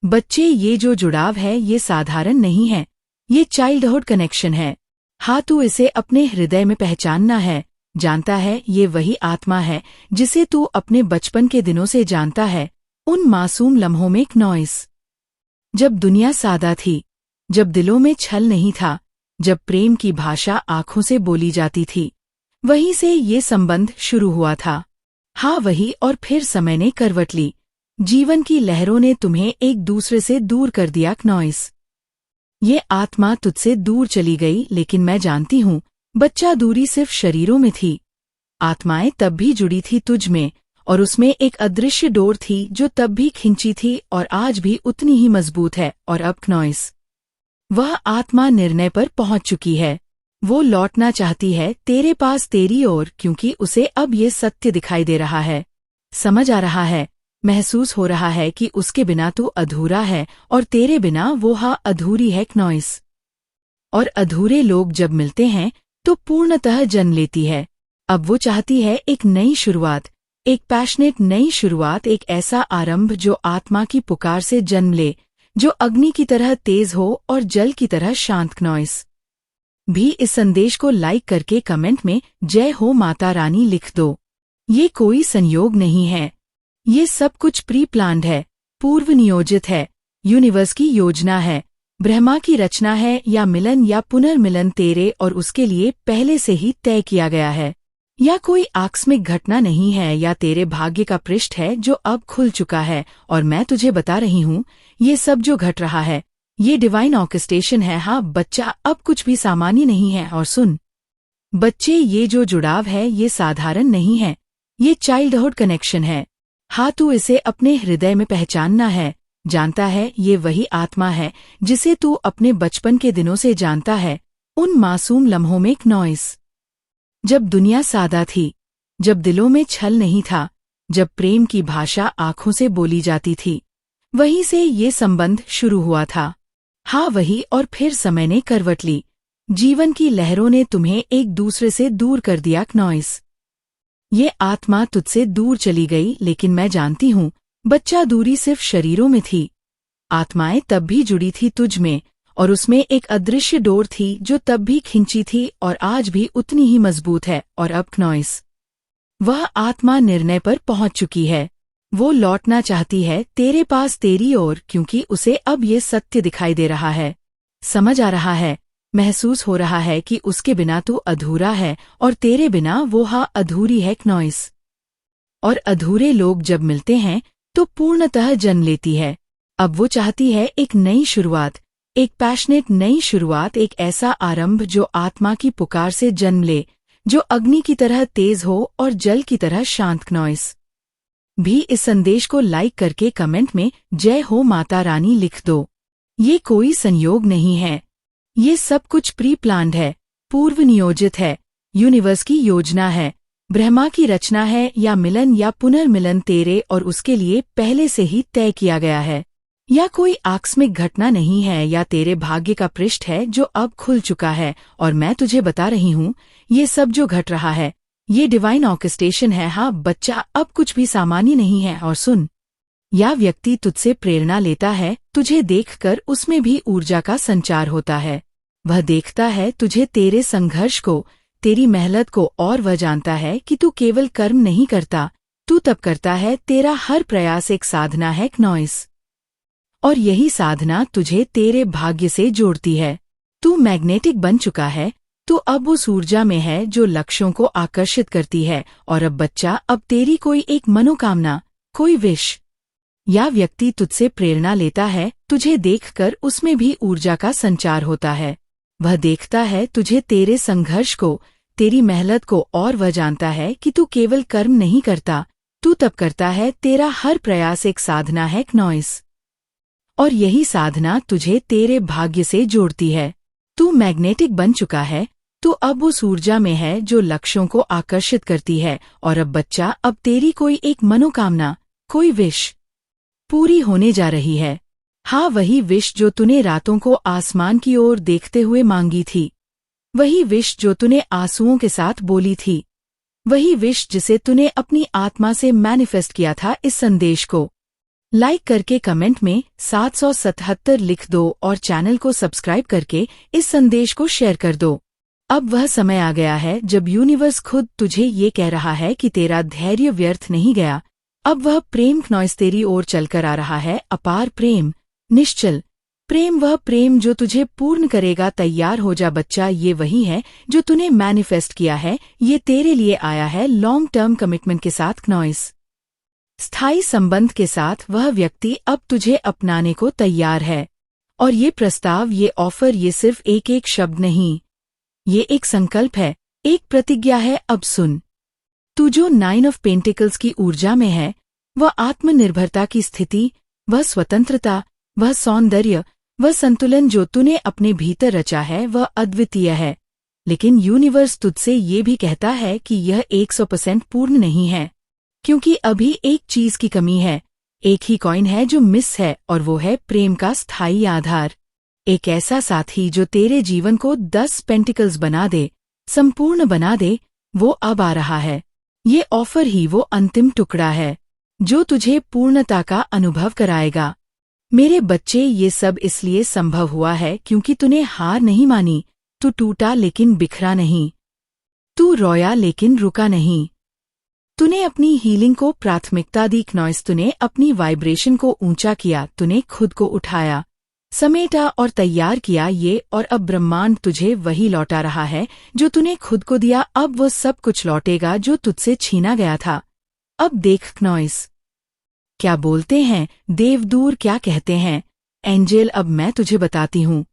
बच्चे, ये जो जुड़ाव है ये साधारण नहीं है, ये चाइल्डहुड कनेक्शन है। हाँ, तू इसे अपने हृदय में पहचानना है, जानता है ये वही आत्मा है जिसे तू अपने बचपन के दिनों से जानता है, उन मासूम लम्हों में एक नॉइस। जब दुनिया सादा थी, जब दिलों में छल नहीं था, जब प्रेम की भाषा आंखों से बोली जाती थी, वहीं से ये संबंध शुरू हुआ था। हाँ वही, और फिर समय ने करवट ली, जीवन की लहरों ने तुम्हें एक दूसरे से दूर कर दिया। नॉइस, ये आत्मा तुझसे दूर चली गई, लेकिन मैं जानती हूँ बच्चा, दूरी सिर्फ शरीरों में थी, आत्माएं तब भी जुड़ी थी तुझ में, और उसमें एक अदृश्य डोर थी जो तब भी खिंची थी और आज भी उतनी ही मजबूत है। और अब नॉइस, वह आत्मा निर्णय पर पहुंच चुकी है, वो लौटना चाहती है तेरे पास, तेरी ओर, क्योंकि उसे अब ये सत्य दिखाई दे रहा है, समझ आ रहा है, महसूस हो रहा है कि उसके बिना तू अधूरा है और तेरे बिना वो अधूरी है। नॉइस, और अधूरे लोग जब मिलते हैं तो पूर्णतः जन्म लेती है। अब वो चाहती है एक नई शुरुआत, एक पैशनेट नई शुरुआत, एक ऐसा आरंभ जो आत्मा की पुकार से जन्म ले, जो अग्नि की तरह तेज हो और जल की तरह शांत। नॉइस, भी इस संदेश को लाइक करके कमेंट में जय हो माता रानी लिख दो। ये कोई संयोग नहीं है, ये सब कुछ प्री प्लान्ड है, पूर्व नियोजित है, यूनिवर्स की योजना है, ब्रह्मा की रचना है, या मिलन या पुनर्मिलन तेरे और उसके लिए पहले से ही तय किया गया है, या कोई आकस्मिक घटना नहीं है, या तेरे भाग्य का पृष्ठ है जो अब खुल चुका है। और मैं तुझे बता रही हूँ, ये सब जो घट रहा है ये डिवाइन ऑर्केस्ट्रेशन है। हाँ बच्चा, अब कुछ भी सामान्य नहीं है। और सुन बच्चे, ये जो जुड़ाव है ये साधारण नहीं है, ये चाइल्डहुड कनेक्शन है। हाँ, तू इसे अपने हृदय में पहचानना है, जानता है ये वही आत्मा है जिसे तू अपने बचपन के दिनों से जानता है, उन मासूम लम्हों में एक नॉइस। जब दुनिया सादा थी, जब दिलों में छल नहीं था, जब प्रेम की भाषा आंखों से बोली जाती थी, वहीं से ये संबंध शुरू हुआ था। हाँ वही, और फिर समय ने करवट ली, जीवन की लहरों ने तुम्हें एक दूसरे से दूर कर दिया। नॉइस, ये आत्मा तुझसे दूर चली गई, लेकिन मैं जानती हूँ बच्चा, दूरी सिर्फ शरीरों में थी, आत्माएं तब भी जुड़ी थी तुझ में, और उसमें एक अदृश्य डोर थी जो तब भी खिंची थी और आज भी उतनी ही मजबूत है। और अब नॉइस, वह आत्मा निर्णय पर पहुंच चुकी है, वो लौटना चाहती है तेरे पास, तेरी ओर, क्योंकि उसे अब ये सत्य दिखाई दे रहा है, समझ आ रहा है, महसूस हो रहा है कि उसके बिना तू अधूरा है और तेरे बिना वो अधूरी है। नॉइस, और अधूरे लोग जब मिलते हैं तो पूर्णतः जन्म लेती है। अब वो चाहती है एक नई शुरुआत, एक पैशनेट नई शुरुआत, एक ऐसा आरंभ जो आत्मा की पुकार से जन्म ले, जो अग्नि की तरह तेज हो और जल की तरह शांत। नॉइस, भी इस संदेश को लाइक करके कमेंट में जय हो माता रानी लिख दो। ये कोई संयोग नहीं है, ये सब कुछ प्री प्लान्ड है, पूर्व नियोजित है, यूनिवर्स की योजना है, ब्रह्मा की रचना है, या मिलन या पुनर्मिलन तेरे और उसके लिए पहले से ही तय किया गया है, या कोई आकस्मिक घटना नहीं है, या तेरे भाग्य का पृष्ठ है जो अब खुल चुका है। और मैं तुझे बता रही हूँ, ये सब जो घट रहा है ये डिवाइन ऑर्केस्ट्रेशन है। हाँ बच्चा, अब कुछ भी सामान्य नहीं है। और सुन, या व्यक्ति तुझसे प्रेरणा लेता है, तुझे देखकर उसमें भी ऊर्जा का संचार होता है, वह देखता है तुझे, तेरे संघर्ष को, तेरी मेहनत को, और वह जानता है कि तू केवल कर्म नहीं करता, तू तब करता है, तेरा हर प्रयास एक साधना है। नॉइस, और यही साधना तुझे तेरे भाग्य से जोड़ती है, तू मैग्नेटिक बन चुका है, तू अब उस ऊर्जा में है जो लक्ष्यों को आकर्षित करती है। और अब बच्चा, अब तेरी कोई एक मनोकामना, कोई विश, या व्यक्ति तुझसे प्रेरणा लेता है, तुझे देखकर उसमें भी ऊर्जा का संचार होता है, वह देखता है तुझे, तेरे संघर्ष को, तेरी मेहनत को, और वह जानता है कि तू केवल कर्म नहीं करता, तू तब करता है, तेरा हर प्रयास एक साधना है। नॉइस, और यही साधना तुझे तेरे भाग्य से जोड़ती है, तू मैग्नेटिक बन चुका है, तू अब उस ऊर्जा में है जो लक्ष्यों को आकर्षित करती है। और अब बच्चा, अब तेरी कोई एक मनोकामना, कोई विश पूरी होने जा रही है। हाँ वही विश जो तूने रातों को आसमान की ओर देखते हुए मांगी थी, वही विश जो तूने आंसुओं के साथ बोली थी, वही विश जिसे तूने अपनी आत्मा से मैनिफेस्ट किया था। इस संदेश को लाइक करके कमेंट में 777 लिख दो और चैनल को सब्सक्राइब करके इस संदेश को शेयर कर दो। अब वह समय आ गया है जब यूनिवर्स खुद तुझे ये कह रहा है कि तेरा धैर्य व्यर्थ नहीं गया। अब वह प्रेम नॉइस तेरी ओर चलकर आ रहा है, अपार प्रेम, निश्चल प्रेम, वह प्रेम जो तुझे पूर्ण करेगा। तैयार हो जा बच्चा, ये वही है जो तूने मैनिफेस्ट किया है, ये तेरे लिए आया है लॉन्ग टर्म कमिटमेंट के साथ, नॉइस स्थायी संबंध के साथ। वह व्यक्ति अब तुझे अपनाने को तैयार है। और ये प्रस्ताव, ये ऑफर, ये सिर्फ एक शब्द नहीं, ये एक संकल्प है, एक प्रतिज्ञा है। अब सुन, तू जो 9 ऑफ पेंटिकल्स की ऊर्जा में है, वह आत्मनिर्भरता की स्थिति, वह स्वतंत्रता, वह सौंदर्य, वह संतुलन जो तूने अपने भीतर रचा है, वह अद्वितीय है। लेकिन यूनिवर्स तुझसे ये भी कहता है कि यह 100% पूर्ण नहीं है, क्योंकि अभी एक चीज की कमी है। एक ही कॉइन है जो मिस है, और वो है प्रेम का स्थायी आधार। एक ऐसा साथी जो तेरे जीवन को 10 पेंटिकल्स बना दे, संपूर्ण बना दे, वो अब आ रहा है। ये ऑफर ही वो अंतिम टुकड़ा है जो तुझे पूर्णता का अनुभव कराएगा। मेरे बच्चे, ये सब इसलिए संभव हुआ है क्योंकि तूने हार नहीं मानी। तू टूटा लेकिन बिखरा नहीं, तू रोया लेकिन रुका नहीं। तूने अपनी हीलिंग को प्राथमिकता दी, नॉइस, तूने अपनी वाइब्रेशन को ऊंचा किया, तूने खुद को उठाया, समेटा और तैयार किया ये। और अब ब्रह्मांड तुझे वही लौटा रहा है जो तूने खुद को दिया। अब वो सब कुछ लौटेगा जो तुझसे छीना गया था। अब देख नॉइस, क्या बोलते हैं देवदूर, क्या कहते हैं एंजल। अब मैं तुझे बताती हूँ।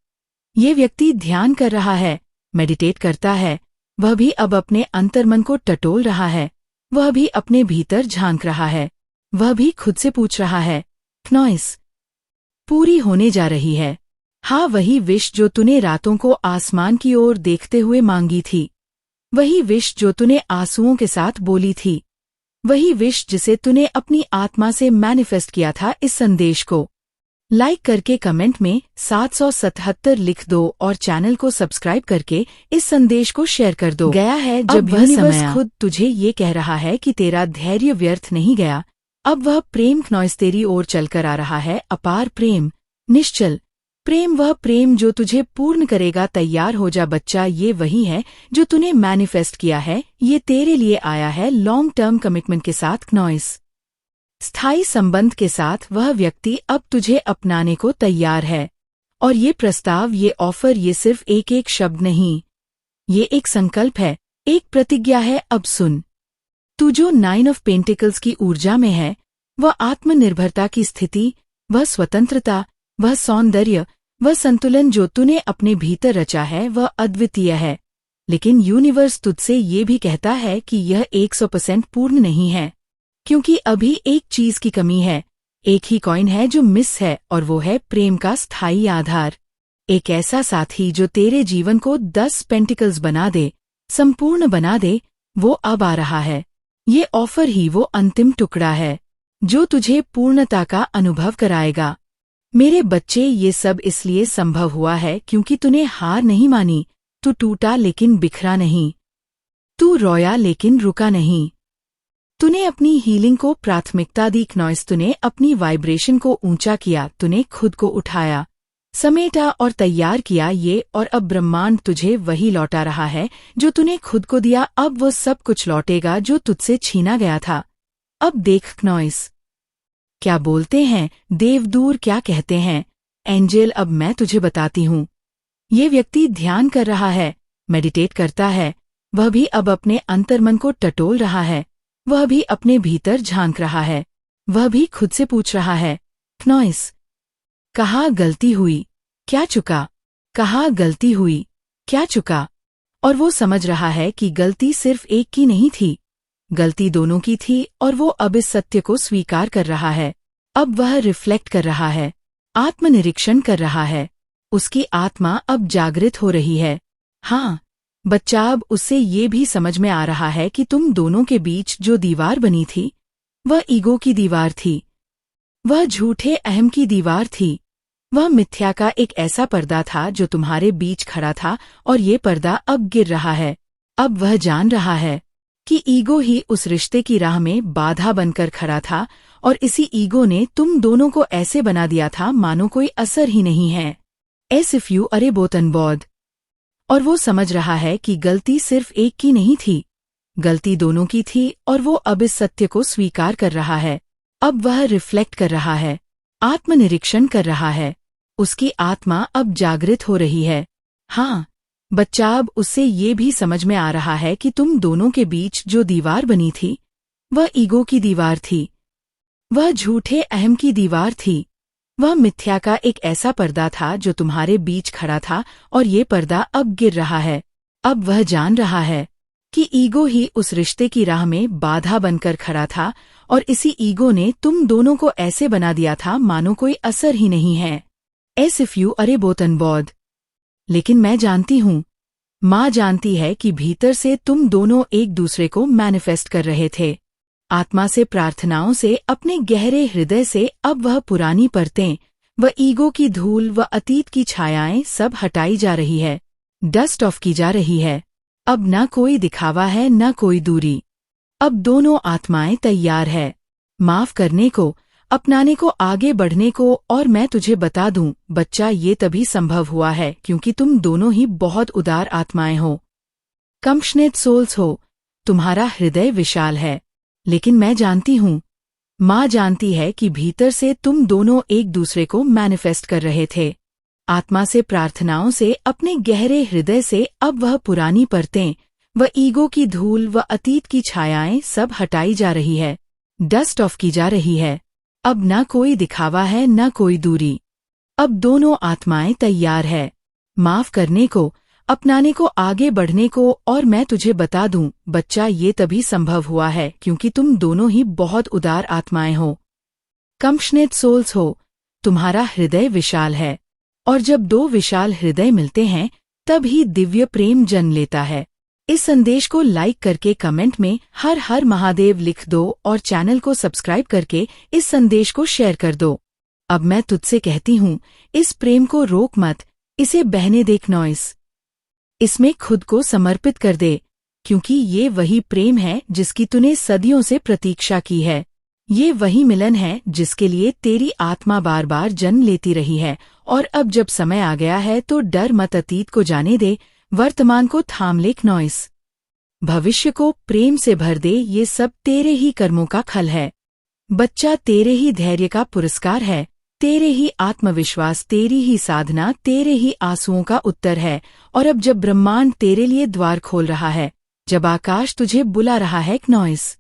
ये व्यक्ति ध्यान कर रहा है, मेडिटेट करता है, वह भी अब अपने अंतर्मन को टटोल रहा है, वह भी अपने भीतर झांक रहा है, वह भी खुद से पूछ रहा है, नॉइस पूरी होने जा रही है। हाँ, वही विश जो तूने रातों को आसमान की ओर देखते हुए मांगी थी, वही विश जो तूने आंसुओं के साथ बोली थी, वही विश जिसे तूने अपनी आत्मा से मैनिफेस्ट किया था। इस संदेश को लाइक करके कमेंट में 777 लिख दो और चैनल को सब्सक्राइब करके इस संदेश को शेयर कर दो। गया है जब यूनिवर्स खुद तुझे ये कह रहा है कि तेरा धैर्य व्यर्थ नहीं गया। अब वह प्रेम नॉइस तेरी ओर चलकर आ रहा है, अपार प्रेम, निश्चल प्रेम, वह प्रेम जो तुझे पूर्ण करेगा। तैयार हो जा बच्चा, ये वही है जो तूने मैनिफेस्ट किया है, ये तेरे लिए आया है लॉन्ग टर्म कमिटमेंट के साथ, नॉइस स्थायी संबंध के साथ। वह व्यक्ति अब तुझे अपनाने को तैयार है। और ये प्रस्ताव, ये ऑफर, ये सिर्फ एक शब्द नहीं, ये एक संकल्प है, एक प्रतिज्ञा है। अब सुन, तू जो 9 ऑफ पेंटिकल्स की ऊर्जा में है, वह आत्मनिर्भरता की स्थिति, वह स्वतंत्रता, वह सौंदर्य, वह संतुलन जो तूने अपने भीतर रचा है, वह अद्वितीय है। लेकिन यूनिवर्स तुझसे ये भी कहता है कि यह 100% पूर्ण नहीं है, क्योंकि अभी एक चीज की कमी है। एक ही कॉइन है जो मिस है, और वो है प्रेम का स्थायी आधार। एक ऐसा साथी जो तेरे जीवन को 10 पेंटिकल्स बना दे, संपूर्ण बना दे, वो अब आ रहा है। ये ऑफर ही वो अंतिम टुकड़ा है जो तुझे पूर्णता का अनुभव कराएगा। मेरे बच्चे, ये सब इसलिए संभव हुआ है क्योंकि तूने हार नहीं मानी। तू टूटा लेकिन बिखरा नहीं, तू रोया लेकिन रुका नहीं। तूने अपनी हीलिंग को प्राथमिकता दी, नॉइस, तूने अपनी वाइब्रेशन को ऊंचा किया, तूने खुद को उठाया, समेटा और तैयार किया ये। और अब ब्रह्मांड तुझे वही लौटा रहा है जो तूने खुद को दिया। अब वो सब कुछ लौटेगा जो तुझसे छीना गया था। अब देख नॉइस, क्या बोलते हैं देवदूर, क्या कहते हैं एंजल। अब मैं तुझे बताती हूँ। ये व्यक्ति ध्यान कर रहा है, मेडिटेट करता है, वह भी अब अपने अंतर्मन को टटोल रहा है, वह भी अपने भीतर झांक रहा है, वह भी खुद से पूछ रहा है, नॉइस कहाँ गलती हुई, क्या चुका, कहाँ गलती हुई, क्या चुका। और वो समझ रहा है कि गलती सिर्फ एक की नहीं थी, गलती दोनों की थी। और वो अब इस सत्य को स्वीकार कर रहा है। अब वह रिफ्लेक्ट कर रहा है, आत्मनिरीक्षण कर रहा है। उसकी आत्मा अब जागृत हो रही है। हाँ बच्चा, अब उससे ये भी समझ में आ रहा है कि तुम दोनों के बीच जो दीवार बनी थी, वह ईगो की दीवार थी, वह झूठे अहम की दीवार थी, वह मिथ्या का एक ऐसा पर्दा था जो तुम्हारे बीच खड़ा था। और ये पर्दा अब गिर रहा है। अब वह जान रहा है, कि ईगो ही उस रिश्ते की राह में बाधा बनकर खड़ा था और इसी ईगो ने तुम दोनों को ऐसे बना दिया था मानो कोई असर ही नहीं है। एस इफ यू अरे बोतन बौद्ध। और वो समझ रहा है कि गलती सिर्फ एक की नहीं थी, गलती दोनों की थी और वो अब इस सत्य को स्वीकार कर रहा है। अब वह रिफ्लेक्ट कर रहा है, आत्मनिरीक्षण कर रहा है। उसकी आत्मा अब जागृत हो रही है। हाँ, बच्चा अब उससे ये भी समझ में आ रहा है कि तुम दोनों के बीच जो दीवार बनी थी वह ईगो की दीवार थी, वह झूठे अहम की दीवार थी, वह मिथ्या का एक ऐसा पर्दा था जो तुम्हारे बीच खड़ा था और ये पर्दा अब गिर रहा है। अब वह जान रहा है कि ईगो ही उस रिश्ते की राह में बाधा बनकर खड़ा था और इसी ईगो ने तुम दोनों को ऐसे बना दिया था मानो कोई असर ही नहीं है। एस इफ यू अरे बोतन बौद्ध। लेकिन मैं जानती हूँ, माँ जानती है कि भीतर से तुम दोनों एक दूसरे को मैनिफेस्ट कर रहे थे। आत्मा से, प्रार्थनाओं से, अपने गहरे हृदय से अब वह पुरानी परतें, वह ईगो की धूल, वह अतीत की छायाएं सब हटाई जा रही है, डस्ट ऑफ की जा रही है। अब न कोई दिखावा है, न कोई दूरी। अब दोनों आत्माएं तैयार है माफ करने को, अपनाने को, आगे बढ़ने को। और मैं तुझे बता दूं बच्चा, ये तभी संभव हुआ है क्योंकि तुम दोनों ही बहुत उदार आत्माएं हो, कंपैशनेट सोल्स हो। तुम्हारा हृदय विशाल है। लेकिन मैं जानती हूँ, माँ जानती है कि भीतर से तुम दोनों एक दूसरे को मैनिफेस्ट कर रहे थे। आत्मा से, प्रार्थनाओं से, अपने गहरे हृदय से अब वह पुरानी परतें, वह ईगो की धूल, वह अतीत की छायाएं सब हटाई जा रही है, डस्ट ऑफ की जा रही है। अब न कोई दिखावा है, न कोई दूरी। अब दोनों आत्माएं तैयार है माफ करने को, अपनाने को, आगे बढ़ने को। और मैं तुझे बता दूं बच्चा, ये तभी संभव हुआ है क्योंकि तुम दोनों ही बहुत उदार आत्माएं हो, कंपैशनेट सोल्स हो। तुम्हारा हृदय विशाल है और जब दो विशाल हृदय मिलते हैं तब ही दिव्य प्रेम जन्म लेता है। इस संदेश को लाइक करके कमेंट में हर हर महादेव लिख दो और चैनल को सब्सक्राइब करके इस संदेश को शेयर कर दो। अब मैं तुझसे कहती हूँ, इस प्रेम को रोक मत, इसे बहने देख नॉइस। इसमें खुद को समर्पित कर दे क्योंकि ये वही प्रेम है जिसकी तूने सदियों से प्रतीक्षा की है। ये वही मिलन है जिसके लिए तेरी आत्मा बार बार जन्म लेती रही है। और अब जब समय आ गया है तो डर मत, अतीत को जाने दे, वर्तमान को थाम ले नॉइस। भविष्य को प्रेम से भर दे, ये सब तेरे ही कर्मों का फल है बच्चा, तेरे ही धैर्य का पुरस्कार है, तेरे ही आत्मविश्वास, तेरी ही साधना, तेरे ही आंसुओं का उत्तर है। और अब जब ब्रह्मांड तेरे लिए द्वार खोल रहा है, जब आकाश तुझे बुला रहा है नॉइस,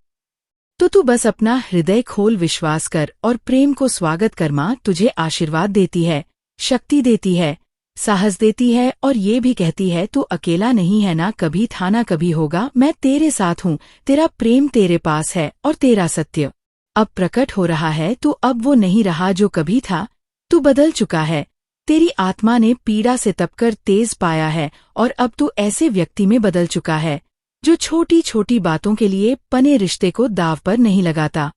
तो तू बस अपना हृदय खोल, विश्वास कर और प्रेम को स्वागत कर। माँ तुझे आशीर्वाद देती है, शक्ति देती है, साहस देती है और ये भी कहती है तू अकेला नहीं है, ना कभी था ना कभी होगा। मैं तेरे साथ हूँ, तेरा प्रेम तेरे पास है और तेरा सत्य अब प्रकट हो रहा है। तू अब वो नहीं रहा जो कभी था, तू बदल चुका है। तेरी आत्मा ने पीड़ा से तपकर तेज पाया है और अब तू ऐसे व्यक्ति में बदल चुका है जो छोटी छोटी बातों के लिए पने रिश्ते को दाव पर नहीं लगाता।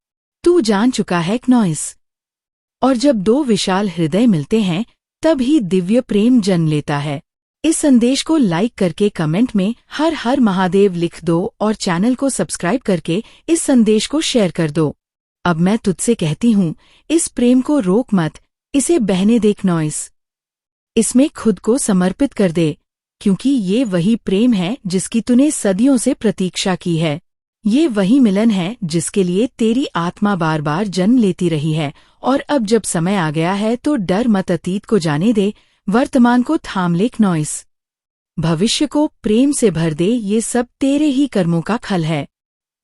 तू जान चुका है नॉइस। और जब दो विशाल हृदय मिलते हैं तब ही दिव्य प्रेम जन्म लेता है। इस संदेश को लाइक करके कमेंट में हर हर महादेव लिख दो और चैनल को सब्सक्राइब करके इस संदेश को शेयर कर दो। अब मैं तुझसे कहती हूँ, इस प्रेम को रोक मत, इसे बहने देख नॉइस। इसमें खुद को समर्पित कर दे क्योंकि ये वही प्रेम है जिसकी तूने सदियों से प्रतीक्षा की है। ये वही मिलन है जिसके लिए तेरी आत्मा बार बार जन्म लेती रही है। और अब जब समय आ गया है तो डर मत, अतीत को जाने दे, वर्तमान को थाम ले नॉइस। भविष्य को प्रेम से भर दे, ये सब तेरे ही कर्मों का फल है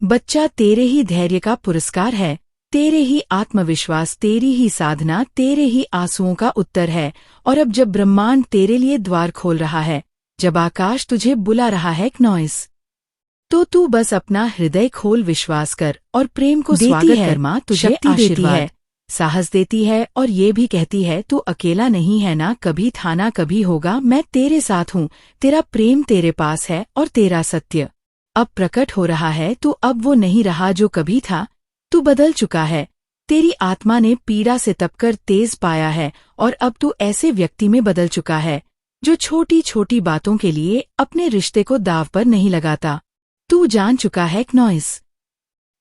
बच्चा, तेरे ही धैर्य का पुरस्कार है, तेरे ही आत्मविश्वास, तेरी ही साधना, तेरे ही आंसुओं का उत्तर है। और अब जब ब्रह्मांड तेरे लिए द्वार खोल रहा है, जब आकाश तुझे बुला रहा है नॉइस, तो तू बस अपना हृदय खोल, विश्वास कर और प्रेम को स्वागत कर। माँ तुझे आशीर्वाद है, साहस देती है और ये भी कहती है तू अकेला नहीं है, ना कभी था ना कभी होगा। मैं तेरे साथ हूँ, तेरा प्रेम तेरे पास है और तेरा सत्य अब प्रकट हो रहा है। तू अब वो नहीं रहा जो कभी था, तू बदल चुका है। तेरी आत्मा ने पीड़ा से तपकर तेज पाया है और अब तू ऐसे व्यक्ति में बदल चुका है जो छोटी छोटी बातों के लिए अपने रिश्ते को दाव पर नहीं लगाता। तू तू जान चुका है क्नॉइस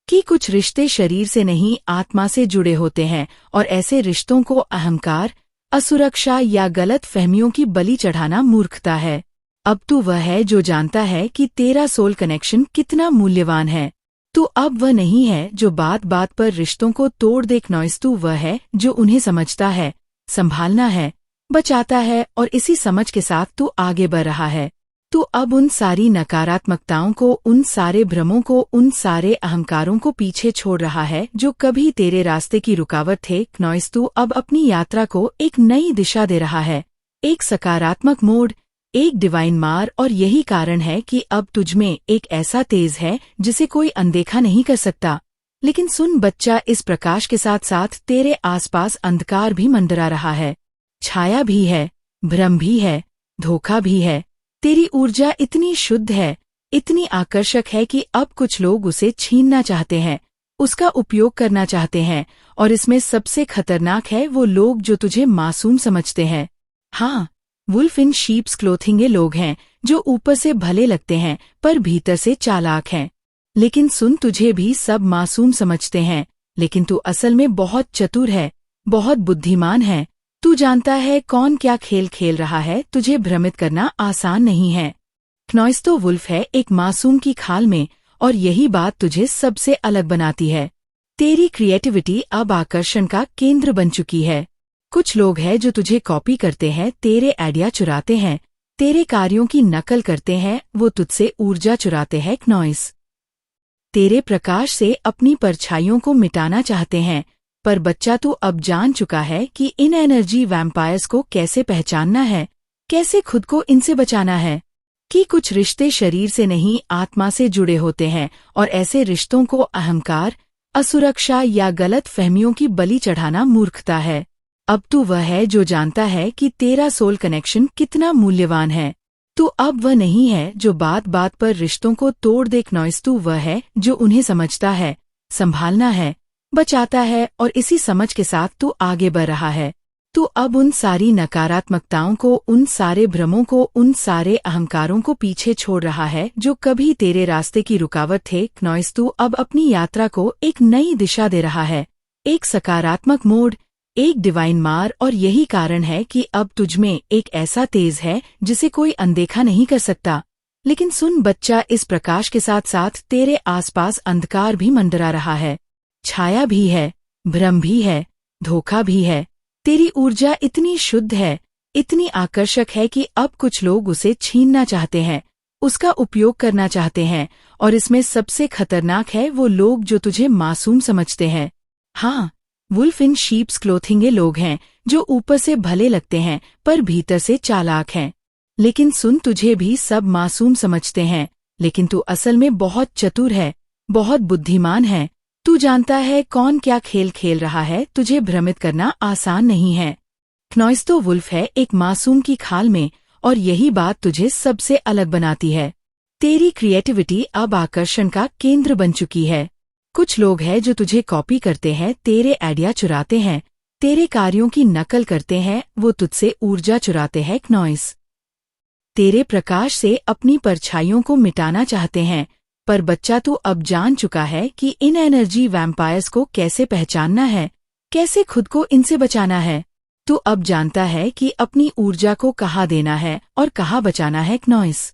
कि कुछ रिश्ते शरीर से नहीं आत्मा से जुड़े होते हैं और ऐसे रिश्तों को अहंकार, असुरक्षा या गलत फहमियों की बलि चढ़ाना मूर्खता है। अब तू वह है जो जानता है कि तेरा सोल कनेक्शन कितना मूल्यवान है। तू अब वह नहीं है जो बात बात पर रिश्तों को तोड़ दे क्नॉइस, तू वह है जो उन्हें समझता है, संभालना है, बचाता है और इसी समझ के साथ तू आगे बढ़ रहा है। तू अब उन सारी नकारात्मकताओं को, उन सारे भ्रमों को, उन सारे अहंकारों को पीछे छोड़ रहा है जो कभी तेरे रास्ते की रुकावट थे। क्नॉइस, तू अब अपनी यात्रा को एक नई दिशा दे रहा है, एक सकारात्मक मोड़, एक डिवाइन मार, और यही कारण है कि अब तुझमें एक ऐसा तेज है जिसे कोई अनदेखा नहीं कर सकता। लेकिन सुन बच्चा, इस प्रकाश के साथ साथ तेरे आसपास अंधकार भी मंडरा रहा है, छाया भी है, भ्रम भी है, धोखा भी है। तेरी ऊर्जा इतनी शुद्ध है, इतनी आकर्षक है कि अब कुछ लोग उसे छीनना चाहते हैं, उसका उपयोग करना चाहते हैं, और इसमें सबसे खतरनाक है वो लोग जो तुझे मासूम समझते हैं। हाँ, वुल्फ इन शीप्स क्लोथिंग, ये लोग हैं जो ऊपर से भले लगते हैं पर भीतर से चालाक हैं। लेकिन सुन, तुझे भी सब मासूम समझते हैं, लेकिन तू असल में बहुत चतुर है, बहुत बुद्धिमान है। तू जानता है कौन क्या खेल खेल रहा है, तुझे भ्रमित करना आसान नहीं है। क्नॉइस, तो वुल्फ है एक मासूम की खाल में, और यही बात तुझे सबसे अलग बनाती है। तेरी क्रिएटिविटी अब आकर्षण का केंद्र बन चुकी है। कुछ लोग हैं जो तुझे कॉपी करते हैं, तेरे आइडिया चुराते हैं, तेरे कार्यों की नकल करते हैं, वो तुझसे ऊर्जा चुराते हैं। क्नॉइस, तेरे प्रकाश से अपनी परछाइयों को मिटाना चाहते हैं, पर बच्चा तू अब जान चुका है कि इन एनर्जी वैम्पायर्स को कैसे पहचानना है, कैसे खुद को इनसे बचाना है। कि कुछ रिश्ते शरीर से नहीं आत्मा से जुड़े होते हैं और ऐसे रिश्तों को अहंकार, असुरक्षा या गलत फहमियों की बलि चढ़ाना मूर्खता है। अब तू वह है जो जानता है कि तेरा सोल कनेक्शन कितना मूल्यवान है। तू अब वह नहीं है जो बात बात पर रिश्तों को तोड़ दे क्नॉइस, तू वह है जो उन्हें समझता है, संभालना है, बचाता है, और इसी समझ के साथ तू आगे बढ़ रहा है। तू अब उन सारी नकारात्मकताओं को, उन सारे भ्रमों को, उन सारे अहंकारों को पीछे छोड़ रहा है जो कभी तेरे रास्ते की रुकावट थे। क्नॉइस, तू अब अपनी यात्रा को एक नई दिशा दे रहा है, एक सकारात्मक मोड़, एक डिवाइन मार, और यही कारण है कि अब तुझमें एक ऐसा तेज है जिसे कोई अनदेखा नहीं कर सकता। लेकिन सुन बच्चा, इस प्रकाश के साथ साथ तेरे आसपास अंधकार भी मंडरा रहा है, छाया भी है, भ्रम भी है, धोखा भी है। तेरी ऊर्जा इतनी शुद्ध है, इतनी आकर्षक है कि अब कुछ लोग उसे छीनना चाहते हैं, उसका उपयोग करना चाहते हैं, और इसमें सबसे खतरनाक है वो लोग जो तुझे मासूम समझते हैं। हाँ, वुल्फ इन शीप्स क्लोथिंग, ये लोग हैं जो ऊपर से भले लगते हैं पर भीतर से चालाक हैं। लेकिन सुन, तुझे भी सब मासूम समझते हैं, लेकिन तू असल में बहुत चतुर है, बहुत बुद्धिमान है। तू जानता है कौन क्या खेल खेल रहा है, तुझे भ्रमित करना आसान नहीं है। क्नॉइस, तो वुल्फ है एक मासूम की खाल में, और यही बात तुझे सबसे अलग बनाती है। तेरी क्रिएटिविटी अब आकर्षण का केंद्र बन चुकी है। कुछ लोग हैं जो तुझे कॉपी करते हैं, तेरे आइडिया चुराते हैं, तेरे कार्यों की नकल करते हैं, वो तुझसे ऊर्जा चुराते हैं। क्नॉइस, तेरे प्रकाश से अपनी परछाइयों को मिटाना चाहते हैं, पर बच्चा तू अब जान चुका है कि इन एनर्जी वैम्पायर्स को कैसे पहचानना है, कैसे खुद को इनसे बचाना है। तू अब जानता है कि अपनी ऊर्जा को कहाँ देना है और कहाँ बचाना है। क्नॉइस,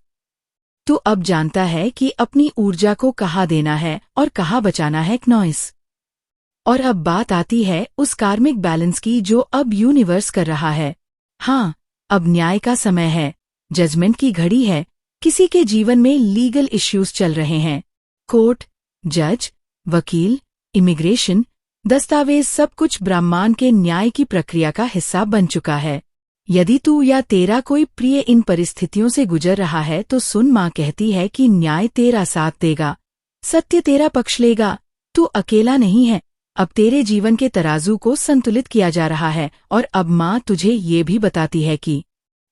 तू अब जानता है कि अपनी ऊर्जा को कहाँ देना है और कहाँ बचाना है। क्नॉइस, और अब बात आती है उस कार्मिक बैलेंस की जो अब यूनिवर्स कर रहा है। हाँ, अब न्याय का समय है, जजमेंट की घड़ी है। किसी के जीवन में लीगल इश्यूज चल रहे हैं, कोर्ट, जज, वकील, इमिग्रेशन, दस्तावेज, सब कुछ ब्रह्मांड के न्याय की प्रक्रिया का हिस्सा बन चुका है। यदि तू या तेरा कोई प्रिय इन परिस्थितियों से गुजर रहा है तो सुन, माँ कहती है कि न्याय तेरा साथ देगा, सत्य तेरा पक्ष लेगा। तू अकेला नहीं है, अब तेरे जीवन के तराजू को संतुलित किया जा रहा है, और अब माँ तुझे ये भी बताती है कि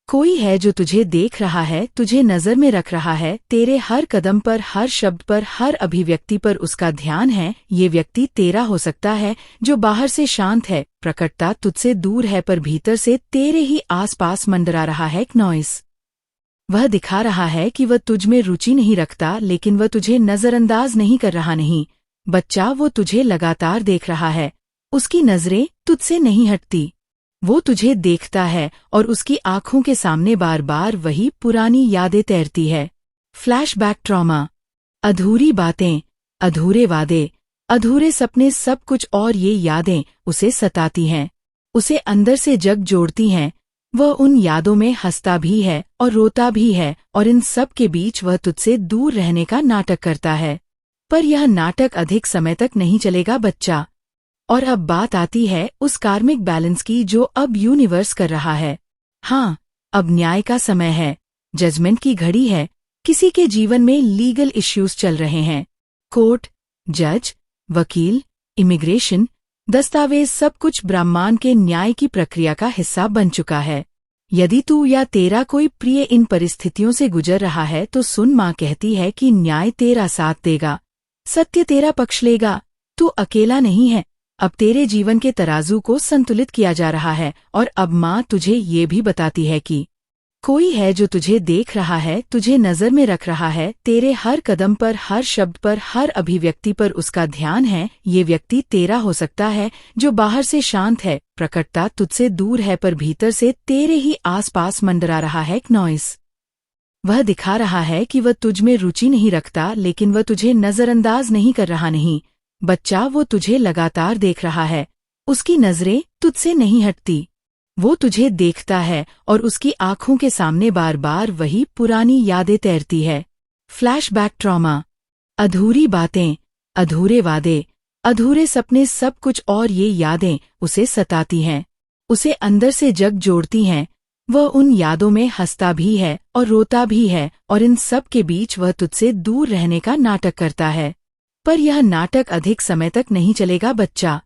कोई है जो तुझे देख रहा है, तुझे नजर में रख रहा है, तेरे हर कदम पर, हर शब्द पर, हर अभिव्यक्ति पर उसका ध्यान है। ये व्यक्ति तेरा हो सकता है जो बाहर से शांत है, प्रकटता तुझसे दूर है, पर भीतर से तेरे ही आसपास मंडरा रहा है। क्नॉइस, वह दिखा रहा है कि वह तुझ में रुचि नहीं रखता, लेकिन वह तुझे नजरअंदाज नहीं कर रहा। नहीं बच्चा, वो तुझे लगातार देख रहा है। उसकी नजरें तुझसे नहीं हटती। वो तुझे देखता है और उसकी आंखों के सामने बार बार वही पुरानी यादें तैरती है। फ्लैशबैक ट्रॉमा, अधूरी बातें, अधूरे वादे, अधूरे सपने, सब कुछ और ये यादें उसे सताती हैं, उसे अंदर से जग जोड़ती हैं। वह उन यादों में हंसता भी है और रोता भी है, और इन सब के बीच वह तुझसे दूर रहने का नाटक करता है। पर यह नाटक अधिक समय तक नहीं चलेगा बच्चा। और अब बात आती है उस कार्मिक बैलेंस की जो अब यूनिवर्स कर रहा है। हाँ, अब न्याय का समय है, जजमेंट की घड़ी है। किसी के जीवन में लीगल इश्यूज चल रहे हैं। कोर्ट, जज, वकील, इमिग्रेशन, दस्तावेज, सब कुछ ब्रह्मांड के न्याय की प्रक्रिया का हिस्सा बन चुका है। यदि तू या तेरा कोई प्रिय इन परिस्थितियों से गुजर रहा है तो सुन, माँ कहती है कि न्याय तेरा साथ देगा, सत्य तेरा पक्ष लेगा। तू अकेला नहीं है। अब तेरे जीवन के तराजू को संतुलित किया जा रहा है, और अब माँ तुझे ये भी बताती है कि कोई है जो तुझे देख रहा है, तुझे नजर में रख रहा है। तेरे हर कदम पर, हर शब्द पर, हर अभिव्यक्ति पर उसका ध्यान है। ये व्यक्ति तेरा हो सकता है, जो बाहर से शांत है, प्रकटता तुझसे दूर है, पर भीतर से तेरे ही आसपास मंडरा रहा है एक नॉइस। वह दिखा रहा है कि वह तुझ में रुचि नहीं रखता, लेकिन वह तुझे नजरअंदाज नहीं कर रहा। नहीं बच्चा, वो तुझे लगातार देख रहा है। उसकी नजरें तुझसे नहीं हटती। वो तुझे देखता है और उसकी आंखों के सामने बार बार वही पुरानी यादें तैरती है। फ्लैशबैक ट्रॉमा, अधूरी बातें, अधूरे वादे, अधूरे सपने, सब कुछ और ये यादें उसे सताती हैं, उसे अंदर से जग जोड़ती हैं। वह उन यादों में हंसता भी है और रोता भी है, और इन सब के बीच वह तुझसे दूर रहने का नाटक करता है। पर यह नाटक अधिक समय तक नहीं चलेगा बच्चा।